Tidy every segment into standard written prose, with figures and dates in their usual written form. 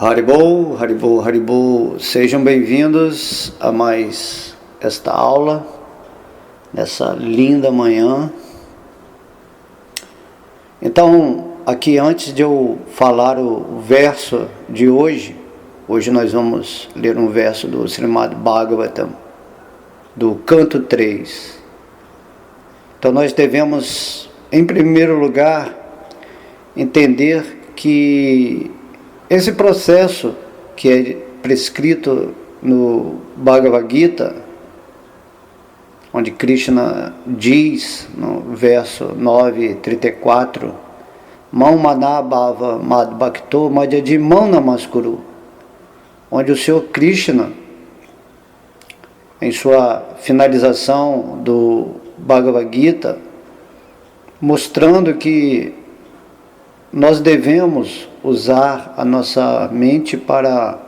Haribol, Haribol, Haribol, sejam bem-vindos a mais esta aula, nessa linda manhã. Então, aqui antes de eu falar o verso de hoje nós vamos ler um verso do Srimad Bhagavatam, do canto 3. Então nós devemos, em primeiro lugar, entender que esse processo que é prescrito no Bhagavad Gita, onde Krishna diz no verso 9:34, Mam Manabhava Mad Bhakto Madhyadi Mam Namaskuru, onde o Senhor Krishna, em sua finalização do Bhagavad Gita, mostrando que nós devemos usar a nossa mente para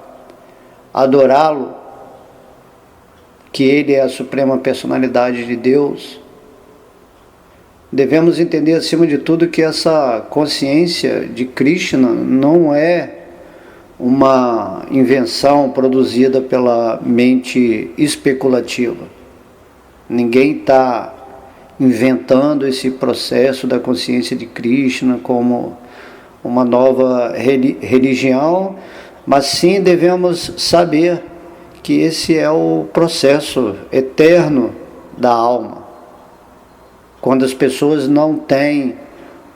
adorá-lo, que Ele é a suprema personalidade de Deus. Devemos entender, acima de tudo, que essa consciência de Krishna não é uma invenção produzida pela mente especulativa. Ninguém está inventando esse processo da consciência de Krishna como uma nova religião, mas sim devemos saber que esse é o processo eterno da alma. Quando as pessoas não têm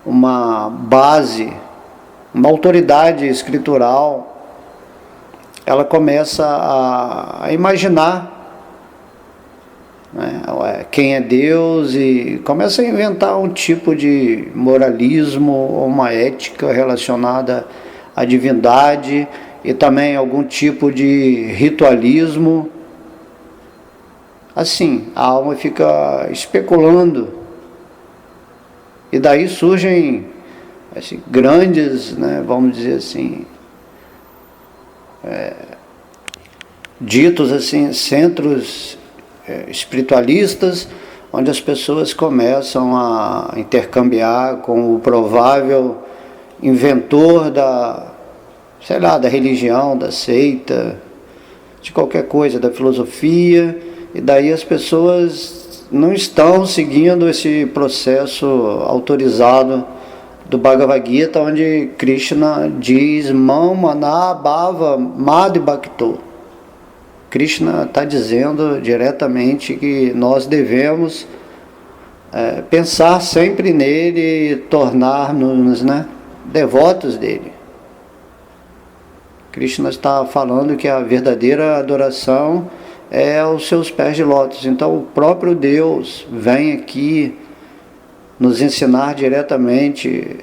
uma base, uma autoridade escritural, ela começa a imaginar, né, quem é Deus, e começa a inventar um tipo de moralismo ou uma ética relacionada à divindade e também algum tipo de ritualismo. Assim, a alma fica especulando, e daí surgem grandes, né, vamos dizer assim, ditos assim, centros espiritualistas, onde as pessoas começam a intercambiar com o provável inventor da religião, da seita, de qualquer coisa, da filosofia, e daí as pessoas não estão seguindo esse processo autorizado do Bhagavad Gita, onde Krishna diz Mam Manabhava Mad Bhakto. Krishna está dizendo diretamente que nós devemos pensar sempre nele e tornar-nos, devotos dele. Krishna está falando que a verdadeira adoração é aos seus pés de lótus. Então o próprio Deus vem aqui nos ensinar diretamente,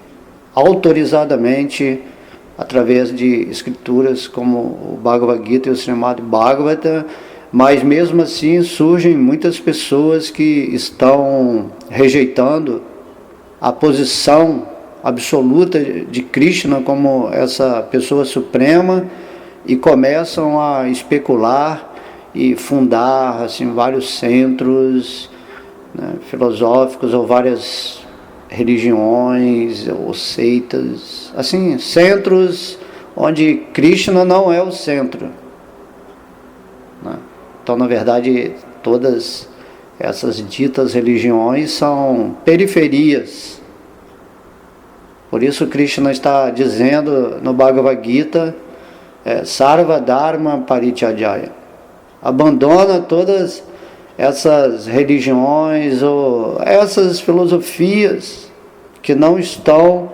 autorizadamente, através de escrituras como o Bhagavad Gita e o Srimad Bhagavatam, mas mesmo assim surgem muitas pessoas que estão rejeitando a posição absoluta de Krishna como essa pessoa suprema e começam a especular e fundar assim, vários centros, filosóficos ou várias religiões ou seitas, assim, centros onde Krishna não é o centro, Então, na verdade, todas essas ditas religiões são periferias. Por isso Krishna está dizendo no Bhagavad Gita, Sarva Dharma Parityajaya, abandona todas essas religiões ou essas filosofias que não estão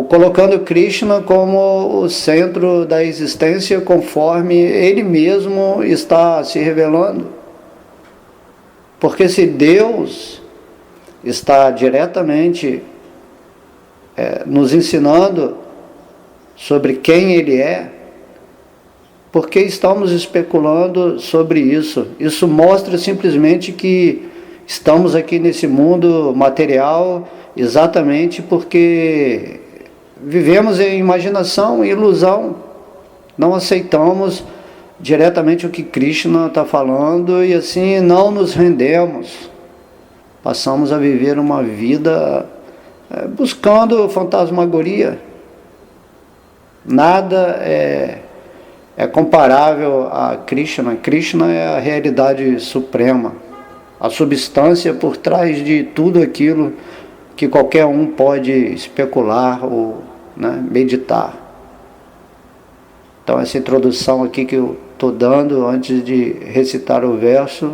colocando Krishna como o centro da existência, conforme Ele mesmo está se revelando. Porque se Deus está diretamente nos ensinando sobre quem Ele é, por que estamos especulando sobre isso? Isso mostra simplesmente que estamos aqui nesse mundo material exatamente porque vivemos em imaginação e ilusão. Não aceitamos diretamente o que Krishna está falando e assim não nos rendemos. Passamos a viver uma vida buscando fantasmagoria. Nada é comparável a Krishna. Krishna é a realidade suprema, a substância por trás de tudo aquilo que qualquer um pode especular ou, né, meditar. Então essa introdução aqui que eu estou dando antes de recitar o verso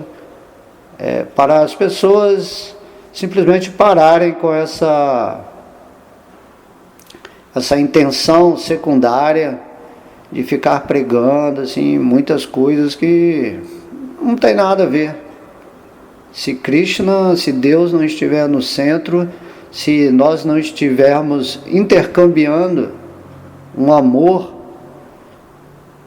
é para as pessoas simplesmente pararem com essa intenção secundária de ficar pregando assim muitas coisas que não tem nada a ver. Se Krishna, se Deus não estiver no centro, se nós não estivermos intercambiando um amor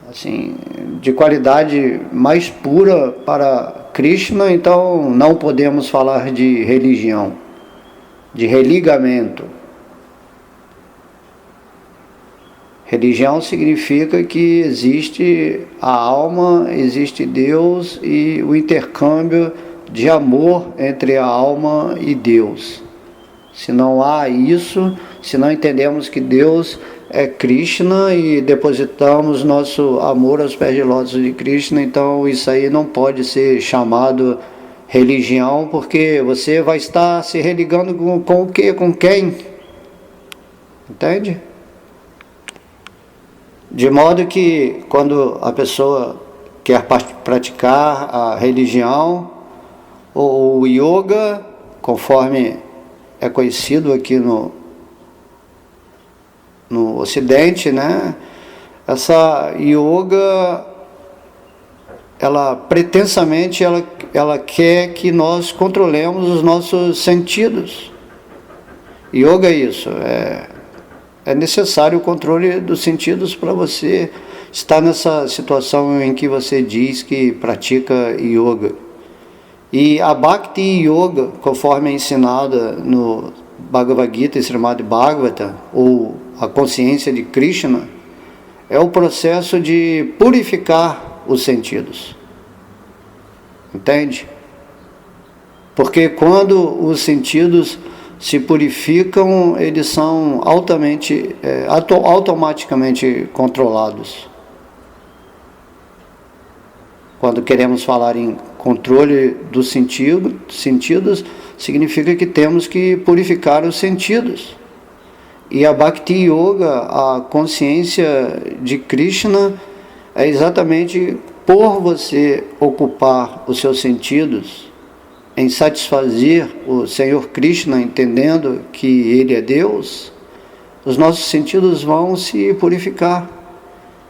assim de qualidade mais pura para Krishna, então não podemos falar de religião, de religamento. Religião significa que existe a alma, existe Deus e o intercâmbio de amor entre a alma e Deus. Se não há isso, se não entendemos que Deus é Krishna e depositamos nosso amor aos pés de lótus de Krishna, então isso aí não pode ser chamado religião, porque você vai estar se religando com o quê? Com quem? Entende? De modo que quando a pessoa quer praticar a religião ou o yoga, conforme é conhecido aqui no Ocidente, né? Essa yoga, ela pretensamente ela quer que nós controlemos os nossos sentidos. Yoga é isso, é necessário o controle dos sentidos para você estar nessa situação em que você diz que pratica yoga. E a Bhakti Yoga, conforme é ensinada no Bhagavad Gita e Srimad Bhagavata, ou a consciência de Krishna, é o processo de purificar os sentidos. Entende? Porque quando os sentidos se purificam, eles são automaticamente controlados. Quando queremos falar em controle dos sentidos, significa que temos que purificar os sentidos. E a Bhakti Yoga, a consciência de Krishna, é exatamente por você ocupar os seus sentidos em satisfazer o Senhor Krishna, entendendo que Ele é Deus, os nossos sentidos vão se purificar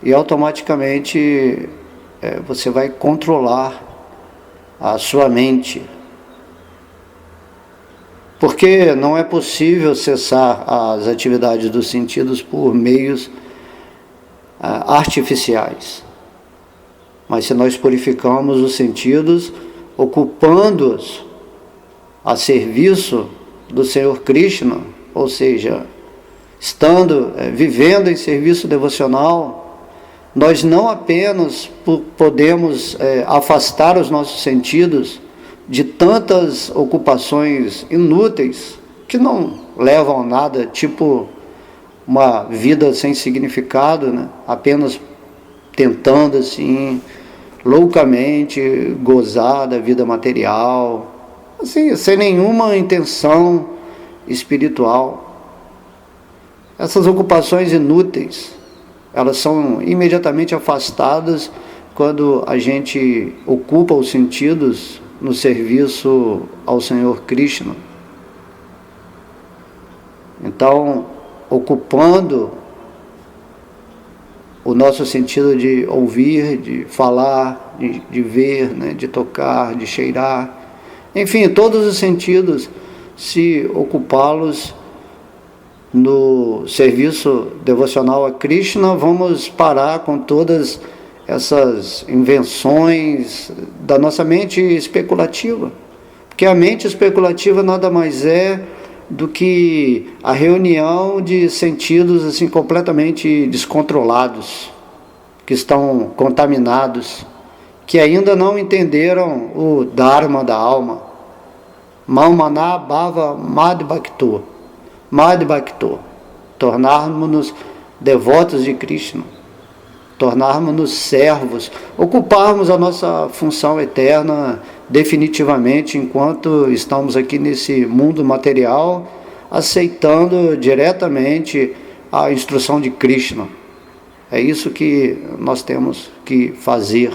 e automaticamente você vai controlar a sua mente. Porque não é possível cessar as atividades dos sentidos por meios artificiais. Mas se nós purificamos os sentidos, ocupando-os a serviço do Senhor Krishna, ou seja, vivendo em serviço devocional, nós não apenas podemos afastar os nossos sentidos de tantas ocupações inúteis que não levam a nada, tipo uma vida sem significado, né? Apenas tentando assim loucamente gozar da vida material, assim, sem nenhuma intenção espiritual. Essas ocupações inúteis, elas são imediatamente afastadas quando a gente ocupa os sentidos no serviço ao Senhor Krishna. Então, ocupando o nosso sentido de ouvir, de falar, de ver, né, de tocar, de cheirar, enfim, todos os sentidos, se ocupá-los no serviço devocional a Krishna, vamos parar com todas essas invenções da nossa mente especulativa. Porque a mente especulativa nada mais é do que a reunião de sentidos assim completamente descontrolados, que estão contaminados, que ainda não entenderam o Dharma da alma. Mamana Bhava Madhbhakto. Madhbhakto. Tornarmos-nos devotos de Krishna, tornarmos-nos servos, ocuparmos a nossa função eterna definitivamente enquanto estamos aqui nesse mundo material, aceitando diretamente a instrução de Krishna. É isso que nós temos que fazer.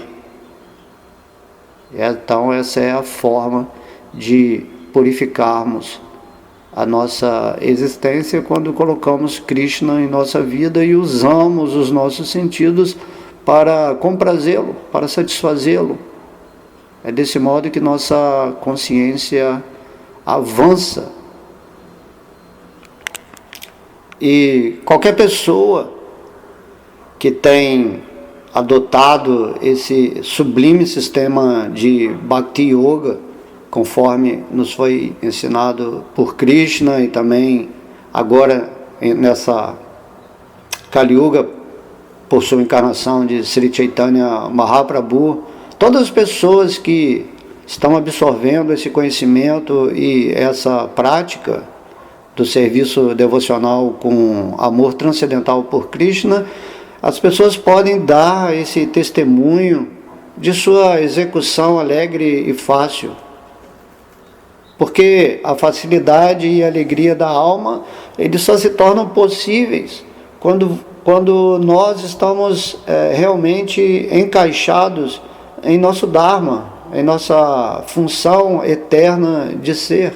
Então essa é a forma de purificarmos a nossa existência quando colocamos Krishna em nossa vida e usamos os nossos sentidos para comprazê-lo, para satisfazê-lo. É desse modo que nossa consciência avança. E qualquer pessoa que tem adotado esse sublime sistema de Bhakti Yoga, conforme nos foi ensinado por Krishna e também agora nessa Kali Yuga, por sua encarnação de Sri Chaitanya Mahaprabhu, todas as pessoas que estão absorvendo esse conhecimento e essa prática do serviço devocional com amor transcendental por Krishna, as pessoas podem dar esse testemunho de sua execução alegre e fácil. Porque a facilidade e a alegria da alma, eles só se tornam possíveis quando nós estamos realmente encaixados em nosso Dharma, em nossa função eterna de ser.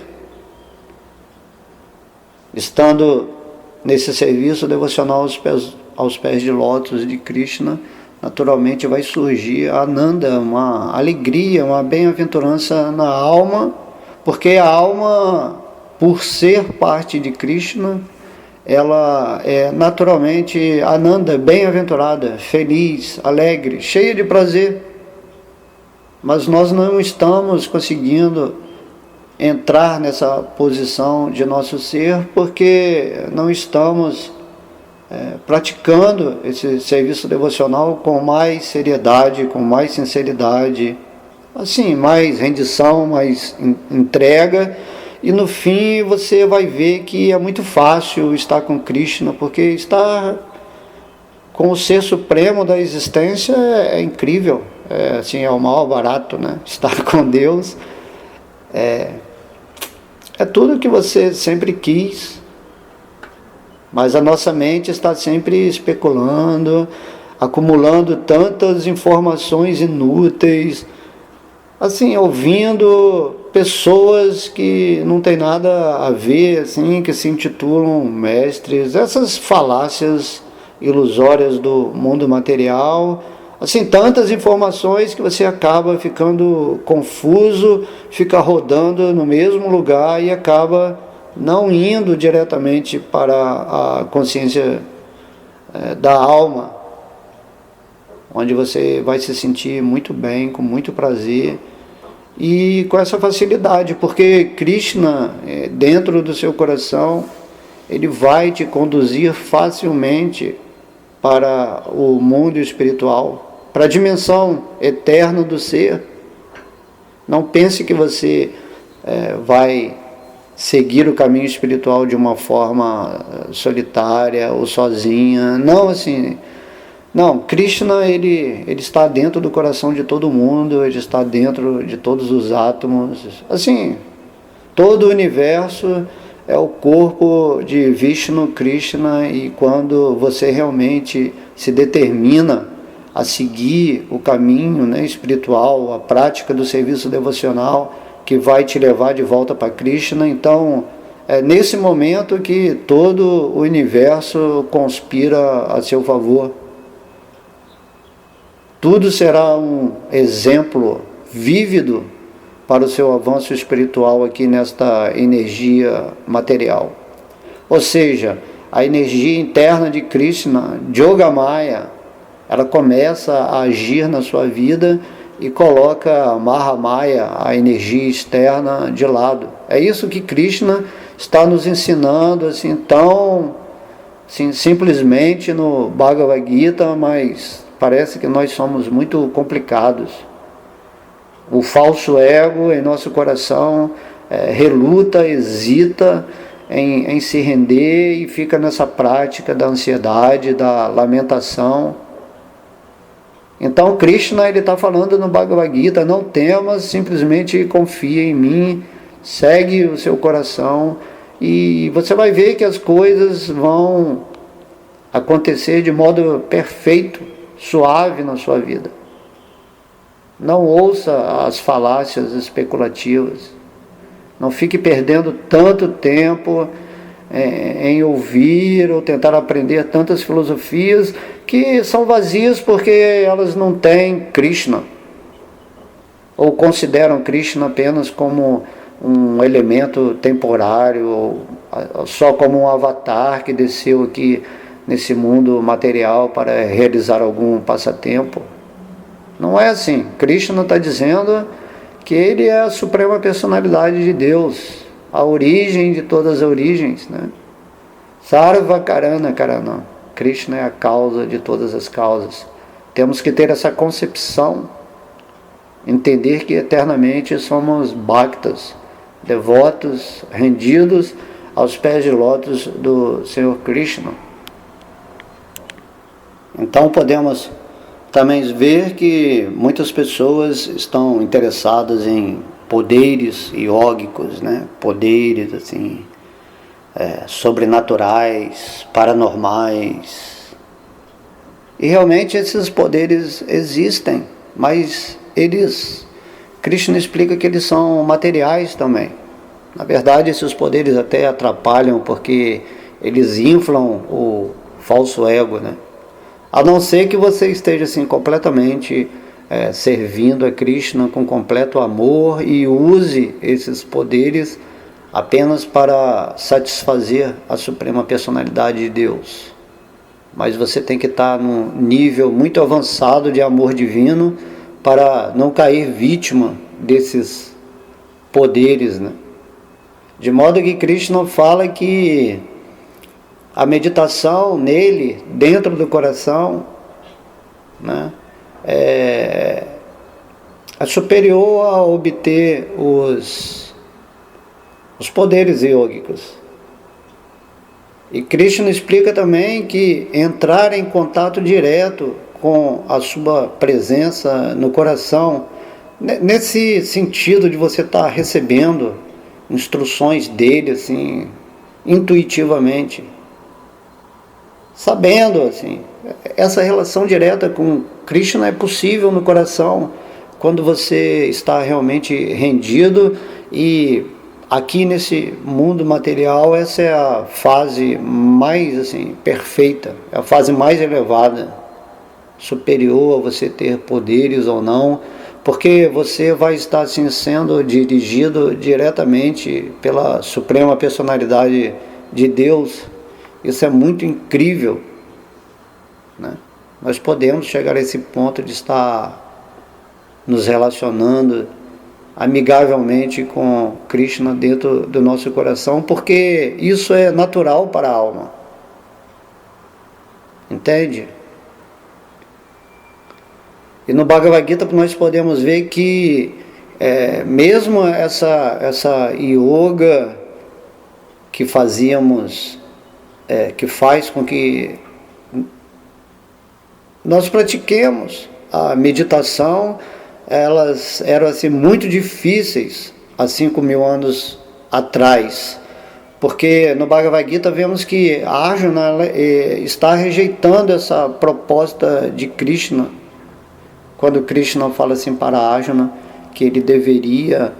Estando nesse serviço devocional aos pés de lótus de Krishna, naturalmente vai surgir a Ananda, uma alegria, uma bem-aventurança na alma, porque a alma, por ser parte de Krishna, ela é naturalmente Ananda, bem-aventurada, feliz, alegre, cheia de prazer. Mas nós não estamos conseguindo entrar nessa posição de nosso ser porque não estamos praticando esse serviço devocional com mais seriedade, com mais sinceridade, assim, mais rendição, mais entrega, e no fim você vai ver que é muito fácil estar com Krishna, porque estar com o Ser Supremo da existência é incrível, assim, é o maior barato, né? Estar com Deus é tudo que você sempre quis, mas a nossa mente está sempre especulando, acumulando tantas informações inúteis, assim, ouvindo pessoas que não tem nada a ver, assim, que se intitulam mestres, essas falácias ilusórias do mundo material, assim, tantas informações que você acaba ficando confuso, fica rodando no mesmo lugar e acaba não indo diretamente para a consciência da alma, onde você vai se sentir muito bem, com muito prazer e com essa facilidade, porque Krishna, dentro do seu coração, ele vai te conduzir facilmente para o mundo espiritual, para a dimensão eterna do ser. Não pense que você vai seguir o caminho espiritual de uma forma solitária ou sozinha. Não, assim, não, Krishna, ele está dentro do coração de todo mundo, ele está dentro de todos os átomos, assim, todo o universo é o corpo de Vishnu Krishna, e quando você realmente se determina a seguir o caminho, né, espiritual, a prática do serviço devocional que vai te levar de volta para Krishna, então é nesse momento que todo o universo conspira a seu favor. Tudo será um exemplo vívido para o seu avanço espiritual aqui nesta energia material. Ou seja, a energia interna de Krishna, Yogamaya, ela começa a agir na sua vida e coloca a Mahamaya, a energia externa, de lado. É isso que Krishna está nos ensinando, assim, tão simplesmente no Bhagavad Gita, mas parece que nós somos muito complicados. O falso ego em nosso coração reluta, hesita em se render e fica nessa prática da ansiedade, da lamentação. Então Krishna está falando no Bhagavad Gita: não temas, simplesmente confia em mim, segue o seu coração e você vai ver que as coisas vão acontecer de modo perfeito, suave na sua vida. Não ouça as falácias especulativas. Não fique perdendo tanto tempo em ouvir ou tentar aprender tantas filosofias que são vazias porque elas não têm Krishna, ou consideram Krishna apenas como um elemento temporário, ou só como um avatar que desceu aqui nesse mundo material para realizar algum passatempo. Não é assim. Krishna está dizendo que ele é a suprema personalidade de Deus, a origem de todas as origens, né? Sarva Karana Karana. Krishna é a causa de todas as causas. Temos que ter essa concepção, entender que eternamente somos bhaktas, devotos, rendidos aos pés de lótus do Senhor Krishna. Então podemos também ver que muitas pessoas estão interessadas em poderes iógicos, né? Poderes assim, sobrenaturais, paranormais. E realmente esses poderes existem, mas Krishna explica que eles são materiais também. Na verdade, esses poderes até atrapalham porque eles inflam o falso ego, né? A não ser que você esteja assim completamente servindo a Krishna com completo amor e use esses poderes apenas para satisfazer a suprema personalidade de Deus. Mas você tem que estar num nível muito avançado de amor divino para não cair vítima desses poderes, né? De modo que Krishna fala que a meditação nele, dentro do coração, né, é superior a obter os poderes iógicos. E Krishna explica também que entrar em contato direto com a sua presença no coração, nesse sentido de você estar recebendo instruções dele assim, intuitivamente, sabendo assim, essa relação direta com Krishna é possível no coração quando você está realmente rendido. E aqui nesse mundo material, essa é a fase mais assim, perfeita, é a fase mais elevada, superior a você ter poderes ou não, porque você vai estar assim, sendo dirigido diretamente pela suprema personalidade de Deus. Isso é muito incrível, né? Nós podemos chegar a esse ponto de estar nos relacionando amigavelmente com Krishna dentro do nosso coração, porque isso é natural para a alma. Entende? E no Bhagavad Gita nós podemos ver que mesmo essa yoga que fazíamos, que faz com que nós pratiquemos a meditação, elas eram assim, muito difíceis há 5.000 anos atrás, porque no Bhagavad Gita vemos que Arjuna está rejeitando essa proposta de Krishna, quando Krishna fala assim para Arjuna que ele deveria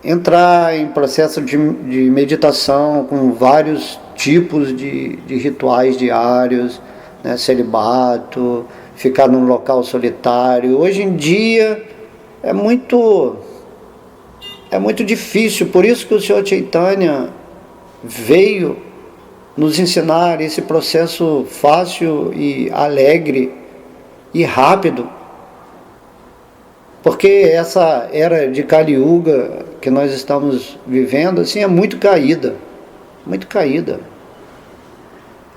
entrar em processo de meditação com vários tipos de rituais diários, né, celibato, ficar num local solitário. Hoje em dia é muito difícil, por isso que o Senhor Chaitanya veio nos ensinar esse processo fácil e alegre e rápido, porque essa era de Kali Yuga que nós estamos vivendo assim, é muito caída, muito caída.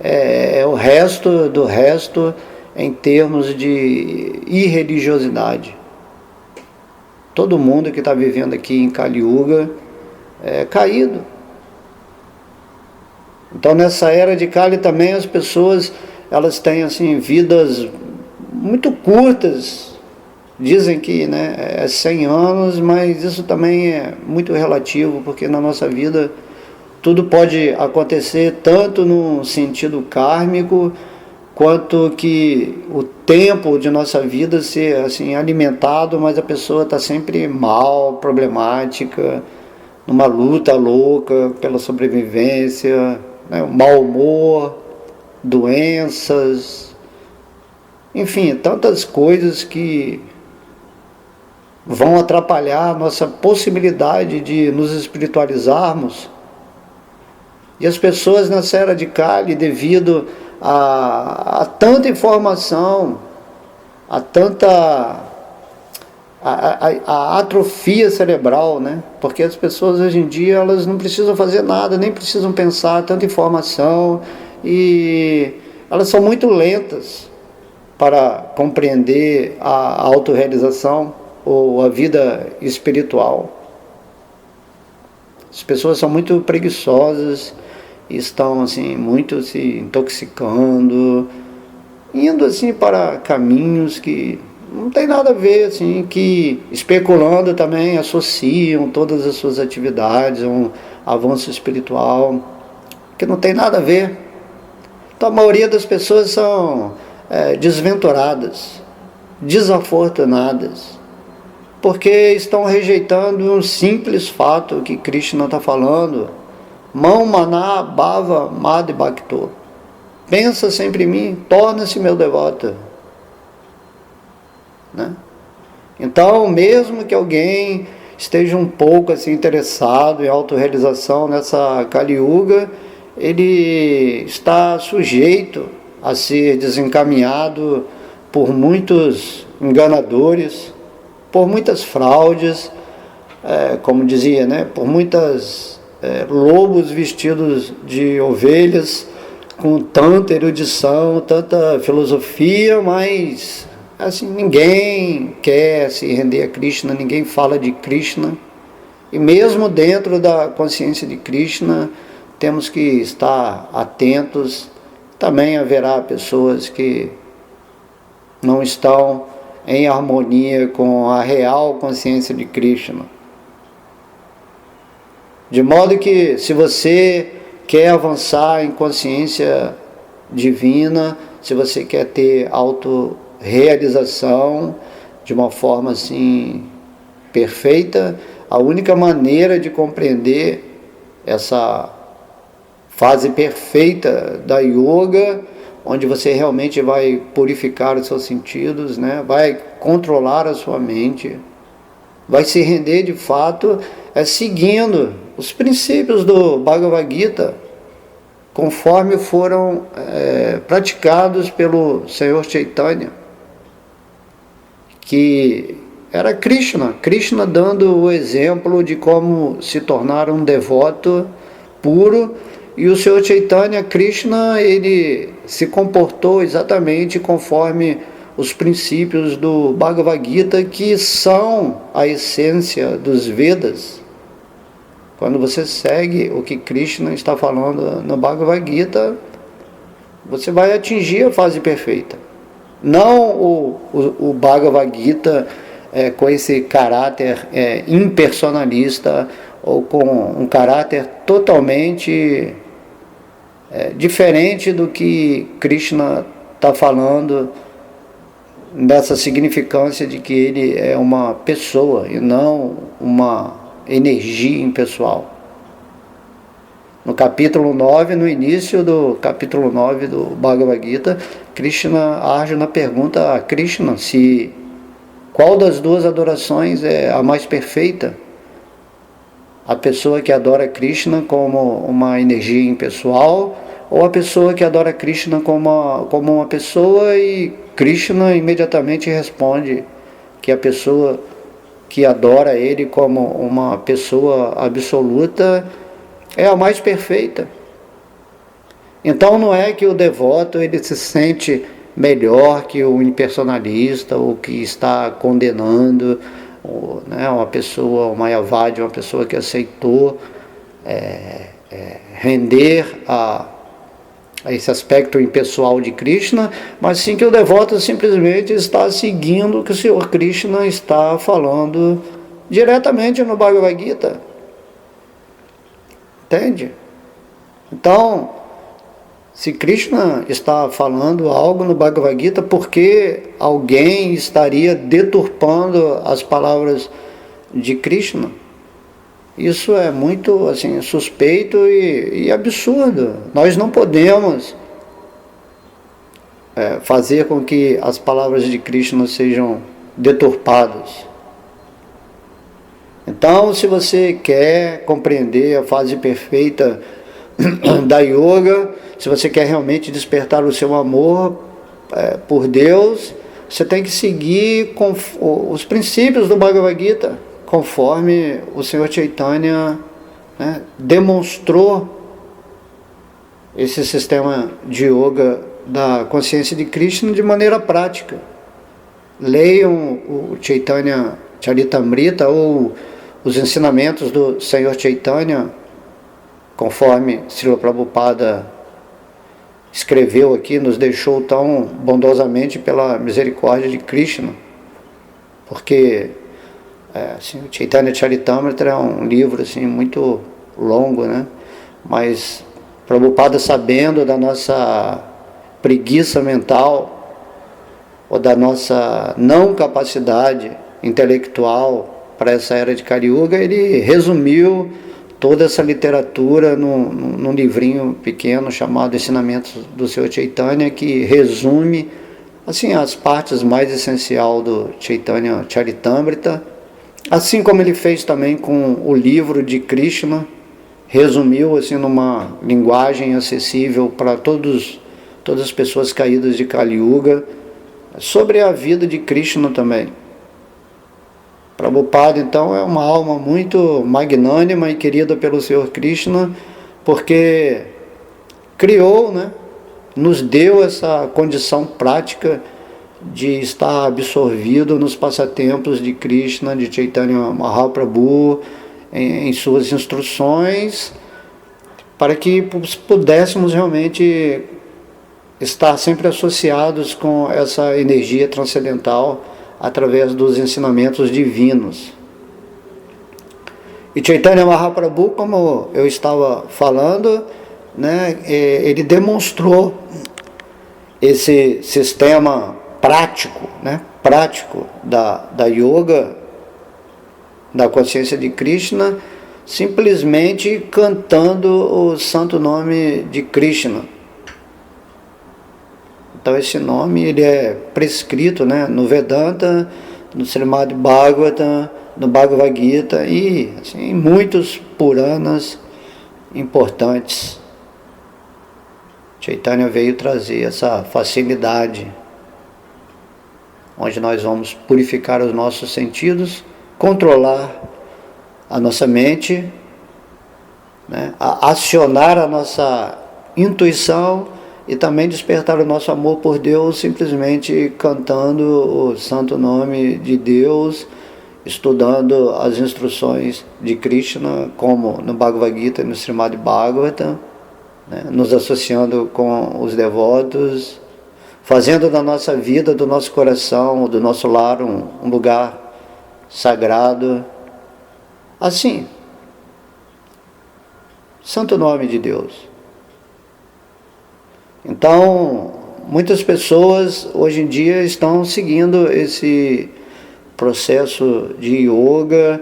É o resto do resto em termos de irreligiosidade. Todo mundo que está vivendo aqui em Kali Yuga caído. Então nessa era de Kali também as pessoas, elas têm assim vidas muito curtas. Dizem que, né, é 100 anos, mas isso também é muito relativo, porque na nossa vida tudo pode acontecer tanto no sentido kármico, quanto que o tempo de nossa vida ser assim alimentado, mas a pessoa está sempre mal, problemática, numa luta louca pela sobrevivência, né, mau humor, doenças, enfim, tantas coisas que vão atrapalhar a nossa possibilidade de nos espiritualizarmos. E as pessoas nessa era de Kali, devido a tanta informação, a tanta a atrofia cerebral, né? Porque as pessoas hoje em dia, elas não precisam fazer nada, nem precisam pensar, tanta informação, e elas são muito lentas para compreender a autorrealização ou a vida espiritual. As pessoas são muito preguiçosas, estão assim muito se intoxicando, indo assim para caminhos que não tem nada a ver, assim, que especulando também associam todas as suas atividades a um avanço espiritual, que não tem nada a ver. Então a maioria das pessoas são desventuradas, desafortunadas, porque estão rejeitando um simples fato que Krishna está falando: Mam maná bhava mad bhakto. Pensa sempre em mim, torna-se meu devoto. Né? Então, mesmo que alguém esteja um pouco assim interessado em autorrealização nessa Kali Yuga, ele está sujeito a ser desencaminhado por muitos enganadores, por muitas fraudes, como dizia, né? Por muitas lobos vestidos de ovelhas, com tanta erudição, tanta filosofia, mas assim, ninguém quer se render a Krishna, ninguém fala de Krishna. E mesmo dentro da consciência de Krishna, temos que estar atentos. Também haverá pessoas que não estão em harmonia com a real consciência de Krishna. De modo que, se você quer avançar em consciência divina, se você quer ter autorrealização de uma forma assim perfeita, a única maneira de compreender essa fase perfeita da yoga, onde você realmente vai purificar os seus sentidos, né? Vai controlar a sua mente, vai se render de fato, seguindo os princípios do Bhagavad Gita, conforme foram praticados pelo Senhor Chaitanya, que era Krishna dando o exemplo de como se tornar um devoto puro. E o Senhor Chaitanya, Krishna, ele se comportou exatamente conforme os princípios do Bhagavad Gita, que são a essência dos Vedas. Quando você segue o que Krishna está falando no Bhagavad Gita, você vai atingir a fase perfeita. Não o Bhagavad Gita com esse caráter impersonalista, ou com um caráter totalmente diferente do que Krishna está falando, dessa significância de que ele é uma pessoa e não uma energia impessoal. No capítulo 9, no início do capítulo 9 do Bhagavad Gita, Arjuna pergunta a Krishna qual das duas adorações é a mais perfeita. A pessoa que adora Krishna como uma energia impessoal, ou a pessoa que adora Krishna como uma pessoa, e Krishna imediatamente responde que a pessoa que adora ele como uma pessoa absoluta é a mais perfeita. Então não é que o devoto ele se sente melhor que o impersonalista, ou que está condenando, né, uma pessoa, uma Mayavadi, uma pessoa que aceitou render a esse aspecto impessoal de Krishna, mas sim que o devoto simplesmente está seguindo o que o Senhor Krishna está falando diretamente no Bhagavad Gita. Entende? Então, se Krishna está falando algo no Bhagavad Gita, por que alguém estaria deturpando as palavras de Krishna? Isso é muito assim, suspeito e absurdo. Nós não podemos fazer com que as palavras de Krishna sejam deturpadas. Então, se você quer compreender a fase perfeita da yoga, se você quer realmente despertar o seu amor por Deus, você tem que seguir com os princípios do Bhagavad Gita, conforme o Senhor Chaitanya demonstrou esse sistema de yoga da consciência de Krishna de maneira prática. Leiam o Chaitanya Charitamrita ou os ensinamentos do Senhor Chaitanya, conforme Srila Prabhupada escreveu aqui, nos deixou tão bondosamente pela misericórdia de Krishna, porque assim, o Chaitanya Charitamrita é um livro assim, muito longo, né? Mas Prabhupada, sabendo da nossa preguiça mental ou da nossa não capacidade intelectual para essa era de Kali Yuga, ele resumiu toda essa literatura num livrinho pequeno chamado Ensinamentos do Senhor Chaitanya, que resume assim, as partes mais essenciais do Chaitanya Charitamrita, assim como ele fez também com o livro de Krishna, resumiu assim, numa linguagem acessível para todas as pessoas caídas de Kali Yuga, sobre a vida de Krishna também. Prabhupada, então, é uma alma muito magnânima e querida pelo Senhor Krishna, porque criou, nos deu essa condição prática de estar absorvido nos passatempos de Krishna, de Chaitanya Mahaprabhu, em suas instruções, para que pudéssemos realmente estar sempre associados com essa energia transcendental através dos ensinamentos divinos. E Chaitanya Mahaprabhu, como eu estava falando, ele demonstrou esse sistema prático, prático da yoga, da consciência de Krishna, simplesmente cantando o santo nome de Krishna. Então esse nome ele é prescrito no Vedanta, no Srimad Bhagavatam, no Bhagavad Gita e assim, em muitos Puranas importantes. Chaitanya veio trazer essa facilidade, onde nós vamos purificar os nossos sentidos, controlar a nossa mente, acionar a nossa intuição e também despertar o nosso amor por Deus, simplesmente cantando o santo nome de Deus, estudando as instruções de Krishna, como no Bhagavad Gita e no Srimad Bhagavatam, nos associando com os devotos, fazendo da nossa vida, do nosso coração, do nosso lar um lugar sagrado. Assim, santo nome de Deus. Então, muitas pessoas hoje em dia estão seguindo esse processo de yoga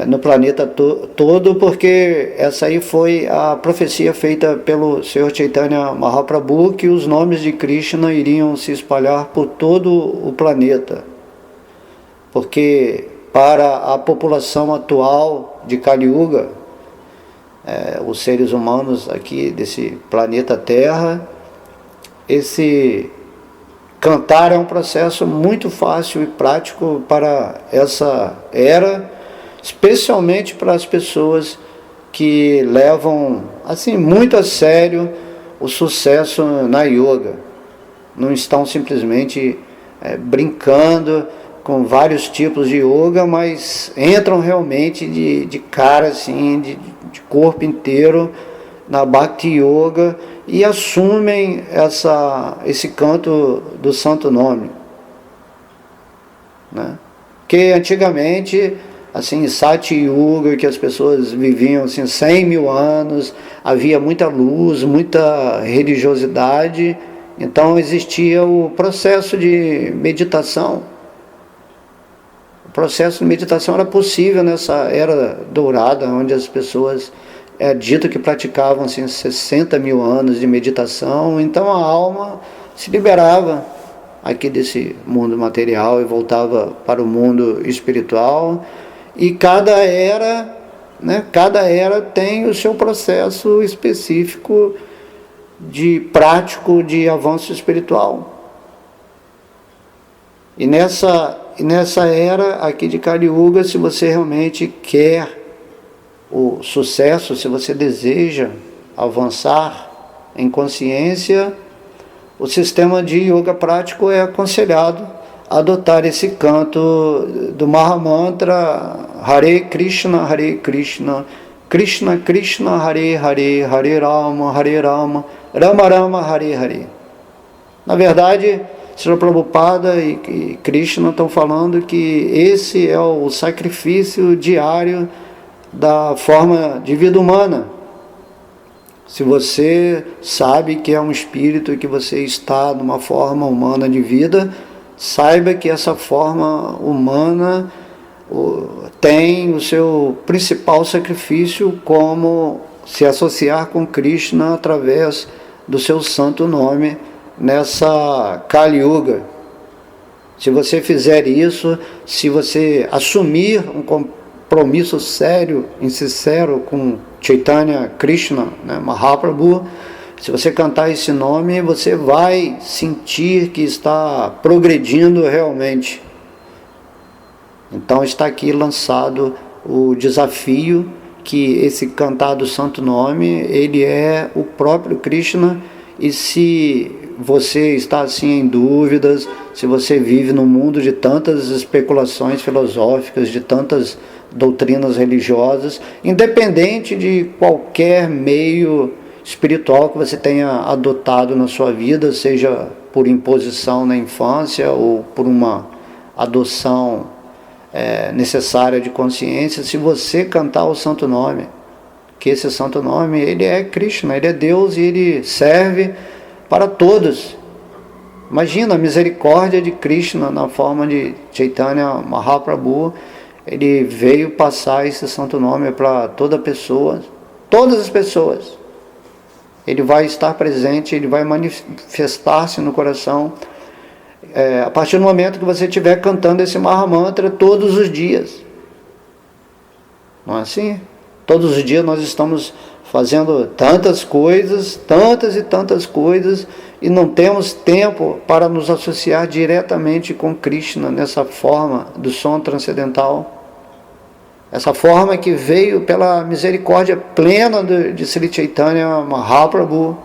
no planeta todo, porque essa aí foi a profecia feita pelo Senhor Chaitanya Mahaprabhu, que os nomes de Krishna iriam se espalhar por todo o planeta. Porque para a população atual de Kali Yuga, os seres humanos aqui desse planeta Terra, esse cantar é um processo muito fácil e prático para essa era, especialmente para as pessoas que levam assim muito a sério o sucesso na yoga. Não estão simplesmente brincando com vários tipos de yoga, mas entram realmente de cara, assim, de corpo inteiro na Bhakti Yoga e assumem esse canto do santo nome, né? Que antigamente, assim, Sati Yuga, que as pessoas viviam assim 100 mil anos, havia muita luz, muita religiosidade, então existia o processo de meditação. O processo de meditação era possível nessa era dourada, onde as pessoas, é dito que praticavam assim 60 mil anos de meditação, então a alma se liberava aqui desse mundo material e voltava para o mundo espiritual. E cada era, né, cada era tem o seu processo específico prático de avanço espiritual. E nessa era aqui de Kali Yuga, se você realmente quer o sucesso, se você deseja avançar em consciência, o sistema de yoga prático é aconselhado a adotar esse canto do Mahamantra Hare Krishna, Krishna Krishna, Hare Hare, Hare Rama, Rama Rama, Hare Hare. Na verdade, Srila Prabhupada e Krishna estão falando que esse é o sacrifício diário da forma de vida humana. Se você sabe que é um espírito e que você está numa forma humana de vida, saiba que essa forma humana tem o seu principal sacrifício como se associar com Krishna através do seu santo nome nessa Kali Yuga. Se você fizer isso, se você assumir um compromisso sério e sincero com Chaitanya Krishna, né, Mahaprabhu, se você cantar esse nome, você vai sentir que está progredindo realmente. Então está aqui lançado o desafio que esse cantar do santo nome, ele é o próprio Krishna. E se você está assim em dúvidas, se você vive num mundo de tantas especulações filosóficas, de tantas doutrinas religiosas, independente de qualquer meio espiritual que você tenha adotado na sua vida, seja por imposição na infância ou por uma adoção necessária de consciência, se você cantar o santo nome, que esse santo nome, ele é Krishna, ele é Deus e ele serve para todos. Imagina a misericórdia de Krishna na forma de Chaitanya Mahaprabhu. Ele veio passar esse santo nome para toda pessoa, todas as pessoas. Ele vai estar presente, ele vai manifestar-se no coração a partir do momento que você estiver cantando esse Mahamantra todos os dias. Não é assim? Todos os dias nós estamos fazendo tantas coisas, tantas e tantas coisas, e não temos tempo para nos associar diretamente com Krishna nessa forma do som transcendental. Essa forma que veio pela misericórdia plena de Sri Chaitanya Mahaprabhu,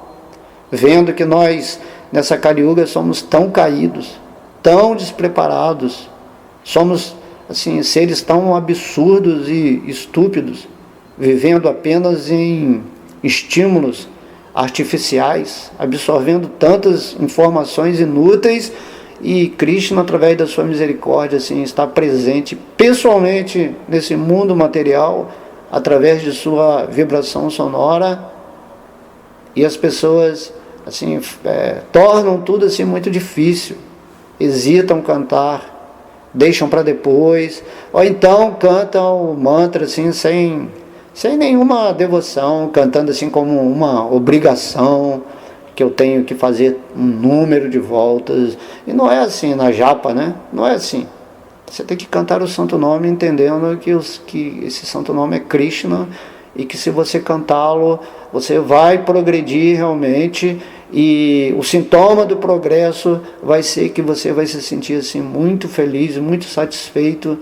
vendo que nós, nessa Kali Yuga, somos tão caídos, tão despreparados, somos assim, seres tão absurdos e estúpidos, vivendo apenas em estímulos artificiais, absorvendo tantas informações inúteis, e Krishna, através da sua misericórdia, assim, está presente pessoalmente nesse mundo material, através de sua vibração sonora, e as pessoas assim, tornam tudo assim muito difícil, hesitam cantar, deixam para depois, ou então cantam o mantra assim, sem nenhuma devoção, cantando assim como uma obrigação, que eu tenho que fazer um número de voltas. E não é assim na japa, né? Não é assim. Você tem que cantar o santo nome entendendo que esse santo nome é Krishna, e que se você cantá-lo, você vai progredir realmente, e o sintoma do progresso vai ser que você vai se sentir assim muito feliz, muito satisfeito,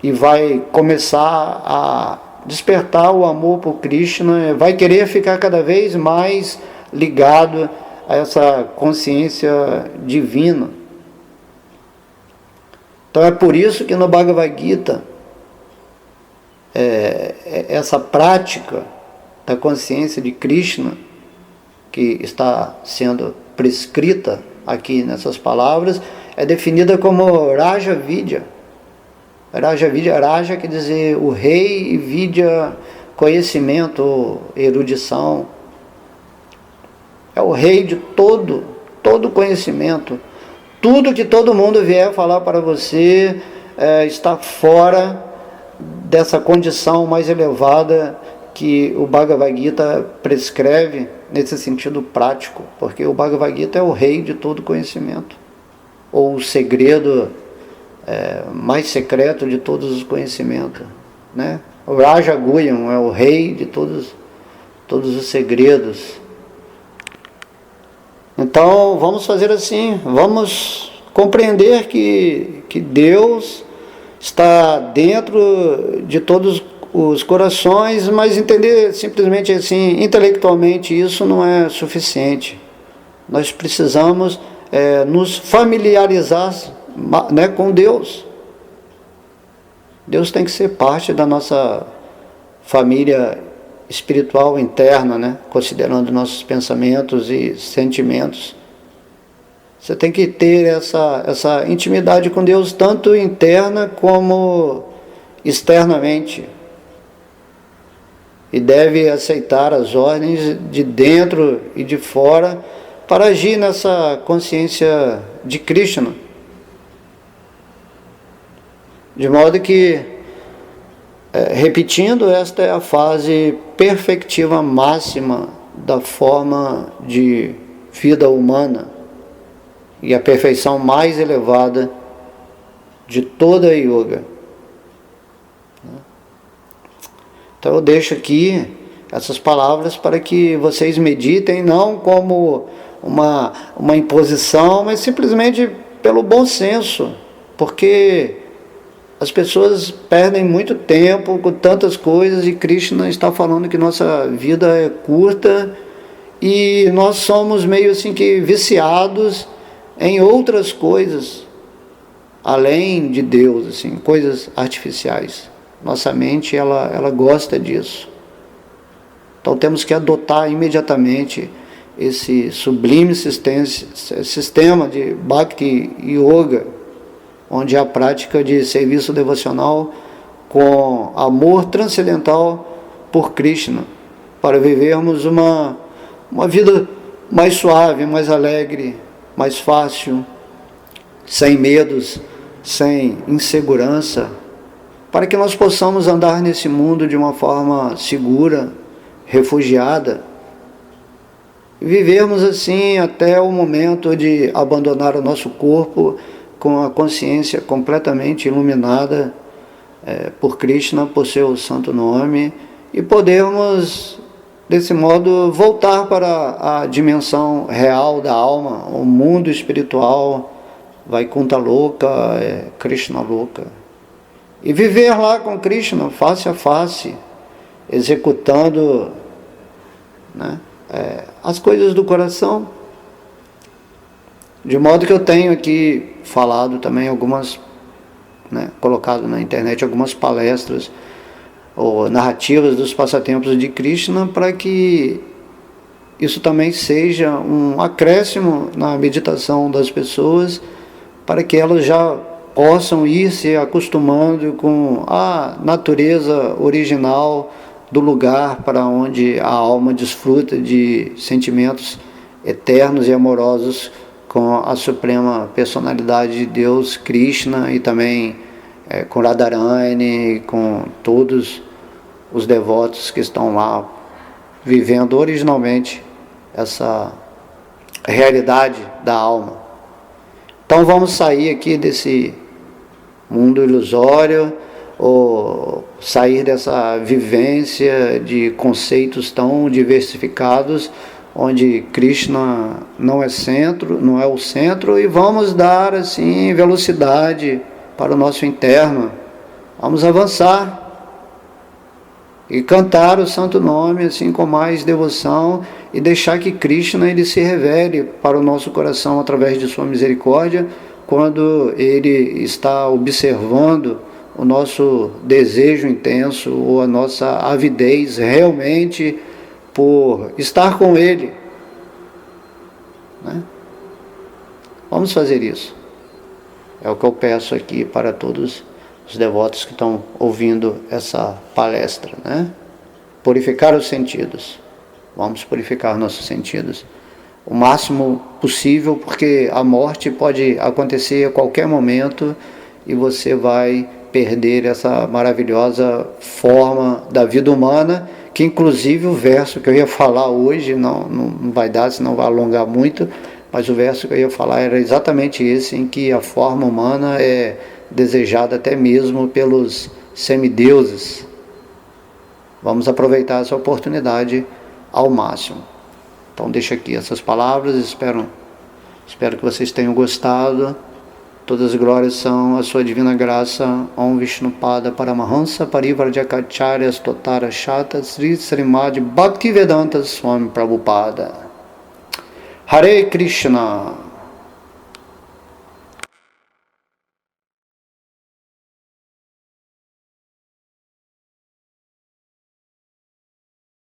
e vai começar a despertar o amor por Krishna, vai querer ficar cada vez mais ligado a essa consciência divina. Então é por isso que no Bhagavad Gita, essa prática da consciência de Krishna, que está sendo prescrita aqui nessas palavras, é definida como Raja Vidya. Raja Vidya, Raja quer dizer o rei, e Vidya, conhecimento, erudição. É o rei de todo conhecimento. Tudo que todo mundo vier falar para você está fora dessa condição mais elevada que o Bhagavad Gita prescreve nesse sentido prático, porque o Bhagavad Gita é o rei de todo conhecimento, ou o segredo mais secreto de todos os conhecimentos, né? O Raja Guhyam é o rei de todos os segredos. Então vamos fazer assim, vamos compreender que Deus está dentro de todos os corações, mas entender simplesmente assim, intelectualmente, isso não é suficiente. Nós precisamos nos familiarizar, né, com Deus. Deus tem que ser parte da nossa família espiritual interna, né, considerando nossos pensamentos e sentimentos. Você tem que ter essa intimidade com Deus, tanto interna como externamente. E deve aceitar as ordens de dentro e de fora para agir nessa consciência de Krishna. De modo que, repetindo, esta é a fase perfectiva máxima da forma de vida humana e a perfeição mais elevada de toda a yoga. Então eu deixo aqui essas palavras para que vocês meditem, não como uma imposição, mas simplesmente pelo bom senso, porque as pessoas perdem muito tempo com tantas coisas e Krishna está falando que nossa vida é curta e nós somos meio assim que viciados em outras coisas, além de Deus, assim, coisas artificiais. Nossa mente, ela gosta disso. Então temos que adotar imediatamente esse sublime sistema de Bhakti Yoga, onde há a prática de serviço devocional com amor transcendental por Krishna, para vivermos uma vida mais suave, mais alegre, mais fácil, sem medos, sem insegurança, para que nós possamos andar nesse mundo de uma forma segura, refugiada, e vivermos assim até o momento de abandonar o nosso corpo com a consciência completamente iluminada por Krishna, por seu santo nome, e podermos, desse modo, voltar para a dimensão real da alma, o mundo espiritual, Vaikuntha Loka, Krishna Loka. E viver lá com Krishna, face a face, executando, né, as coisas do coração. De modo que eu tenho aqui falado também algumas, né, colocado na internet algumas palestras ou narrativas dos passatempos de Krishna, para que isso também seja um acréscimo na meditação das pessoas, para que elas já possam ir se acostumando com a natureza original do lugar para onde a alma desfruta de sentimentos eternos e amorosos com a suprema personalidade de Deus, Krishna, e também com Radharani, com todos os devotos que estão lá vivendo originalmente essa realidade da alma. Então vamos sair aqui desse mundo ilusório, ou sair dessa vivência de conceitos tão diversificados, onde Krishna não é o centro, e vamos dar assim velocidade para o nosso interno. Vamos avançar e cantar o santo nome assim com mais devoção, e deixar que Krishna ele se revele para o nosso coração através de sua misericórdia, quando ele está observando o nosso desejo intenso ou a nossa avidez realmente por estar com ele, né? Vamos fazer isso. É o que eu peço aqui para todos os devotos que estão ouvindo essa palestra, né? Purificar os sentidos. Vamos purificar nossos sentidos o máximo possível, porque a morte pode acontecer a qualquer momento e você vai perder essa maravilhosa forma da vida humana, que inclusive o verso que eu ia falar hoje, não vai dar, senão vai alongar muito, mas o verso que eu ia falar era exatamente esse, em que a forma humana é desejada até mesmo pelos semideuses. Vamos aproveitar essa oportunidade ao máximo. Então deixo aqui essas palavras, espero que vocês tenham gostado. Todas as glórias são a sua divina graça. Om Vishnupada Paramahansa Parivrajacacharya Stotara Shata Sri Srimad Bhaktivedanta Swami Prabhupada. Hare Krishna.